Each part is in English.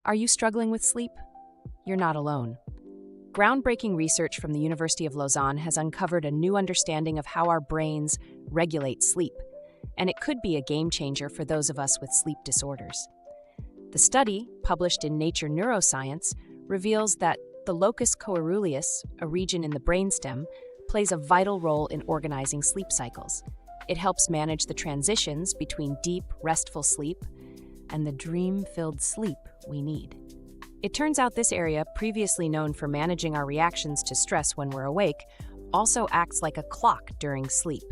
Are you struggling with sleep? You're not alone. Groundbreaking research from the University of Lausanne has uncovered a new understanding of how our brains regulate sleep, and it could be a game changer for those of us with sleep disorders. The study, published in Nature Neuroscience, reveals that the locus coeruleus, a region in the brainstem, plays a vital role in organizing sleep cycles. It helps manage the transitions between deep, restful sleep and the dream-filled sleep we need. It turns out this area, previously known for managing our reactions to stress when we're awake, also acts like a clock during sleep.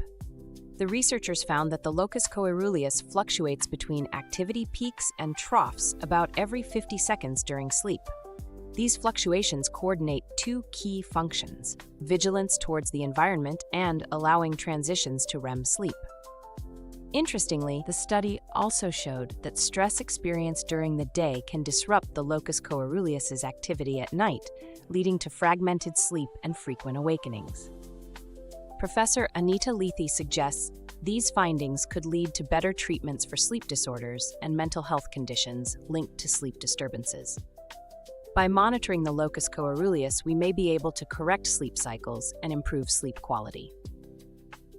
The researchers found that the locus coeruleus fluctuates between activity peaks and troughs about every 50 seconds during sleep. These fluctuations coordinate two key functions: vigilance towards the environment and allowing transitions to REM sleep. Interestingly, the study also showed that stress experienced during the day can disrupt the locus coeruleus's activity at night, leading to fragmented sleep and frequent awakenings. Professor Anita Lthi suggests these findings could lead to better treatments for sleep disorders and mental health conditions linked to sleep disturbances. By monitoring the locus coeruleus, we may be able to correct sleep cycles and improve sleep quality.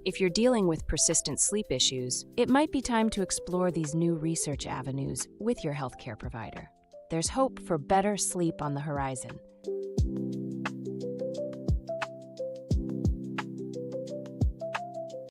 If you're dealing with persistent sleep issues, it might be time to explore these new research avenues with your healthcare provider. There's hope for better sleep on the horizon.